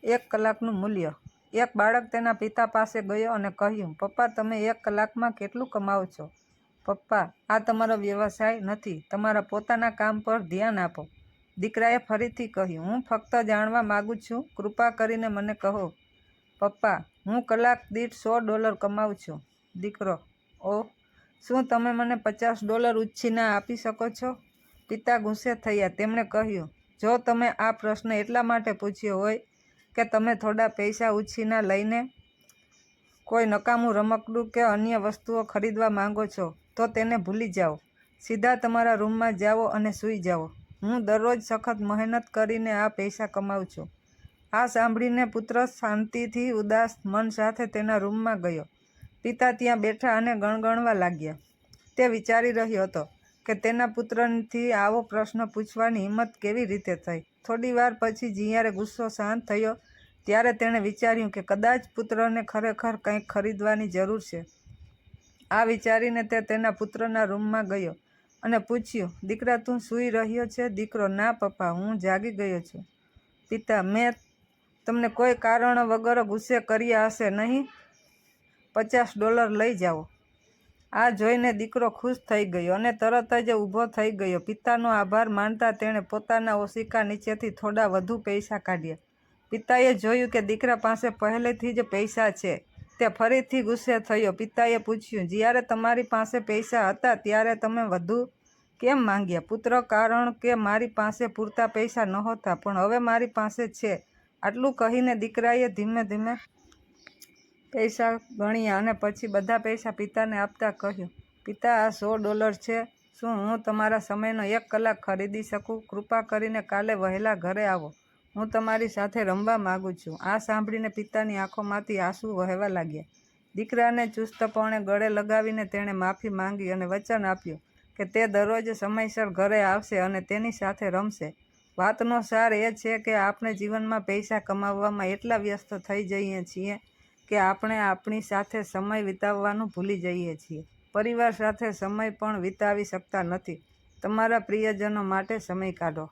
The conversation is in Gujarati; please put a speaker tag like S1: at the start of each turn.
S1: 1 કલાકનું મૂલ્ય। એક બાળક તેના પિતા પાસે ગયો અને કહ્યું, પપ્પા, તમે 1 કલાકમાં કેટલું કમાવો છો? પપ્પા, આ તમારો વ્યવસાય નથી, તમારા પોતાના કામ પર ધ્યાન આપો। દીકરાએ ફરીથી કહ્યું, હું ફક્ત જાણવા માંગુ છું, કૃપા કરીને મને કહો। પપ્પા, હું કલાક દીઠ $100 કમાઉં છું। દીકરો, ઓહ, શું તમે મને $50 ઉછીના આપી શકો છો? પિતા ગુસ્સે થયા। તેમણે કહ્યું, જો તમે આ પ્રશ્ન એટલા માટે પૂછ્યો હોય કે તમે થોડા પૈસા ઉછીના લઈને કોઈ નકામું રમકડું કે અન્ય વસ્તુઓ ખરીદવા માંગો છો, તો તેને ભૂલી જાઓ। સીધા તમારા રૂમમાં જાઓ અને સૂઈ જાઓ। હું દરરોજ સખત મહેનત કરીને આ પૈસા કમાઉં છું। આ સાંભળીને પુત્ર શાંતિથી ઉદાસ મન સાથે તેના રૂમમાં ગયો। પિતા ત્યાં બેઠા અને ગણગણવા લાગ્યા। તે વિચારી રહ્યો હતો કે તેના પુત્રથી આવો પ્રશ્ન પૂછવાની હિંમત કેવી રીતે થઈ। થોડી વાર પછી જ્યારે ગુસ્સો શાંત થયો, ત્યારે તેણે વિચાર્યું કે કદાચ પુત્રને ખરેખર કંઈક ખરીદવાની જરૂર છે। આ વિચારીને તે તેના પુત્રના રૂમમાં ગયો અને પૂછ્યું, દીકરા, તું સૂઈ રહ્યો છે? દીકરો, ના પપ્પા, હું જાગી ગયો છું। પિતા, મેં તમને કોઈ કારણ વગર ગુસ્સે કર્યા હશે નહીં? $50 લઈ જાઓ। આ જોઈને દીકરો ખુશ થઈ ગયો અને તરત જ ઊભો થઈ ગયો। પિતાનો આભાર માનતા તેણે પોતાના ઓશિકા નીચેથી થોડા વધુ પૈસા કાઢ્યા। પિતાએ જોયું કે દીકરા પાસે પહેલેથી જ પૈસા છે। તે ફરીથી ગુસ્સે થયો। પિતાએ પૂછ્યું, જ્યારે તમારી પાસે પૈસા હતા ત્યારે તમે વધુ કેમ માંગ્યા? પુત્ર, કારણ કે મારી પાસે પૂરતા પૈસા નહોતા, પણ હવે મારી પાસે છે। આટલું કહીને દીકરાએ ધીમે ધીમે પૈસા ગણ્યા અને પછી બધા પૈસા પિતાને આપતા કહ્યું, પિતા, આ $100 છે। શું હું તમારા સમયનો 1 કલાક ખરીદી શકું? કૃપા કરીને કાલે વહેલા ઘરે આવો, હું તમારી સાથે રમવા માંગુ છું। આ સાંભળીને પિતાની આંખોમાંથી આંસુ વહેવા લાગ્યા। દીકરાને ચુસ્તપણે ગળે લગાવીને તેણે માફી માંગી અને વચન આપ્યું કે તે દરરોજ સમયસર ઘરે આવશે અને તેની સાથે રમશે। વાતનો સાર એ છે કે આપણે જીવનમાં પૈસા કમાવવામાં એટલા વ્યસ્ત થઈ જઈએ છીએ કે આપણે આપણી સાથે સમય વિતાવવાનું ભૂલી જઈએ છીએ। પરિવાર સાથે સમય પણ વિતાવી શકતા નથી। તમારા પ્રિયજનો માટે સમય કાઢો।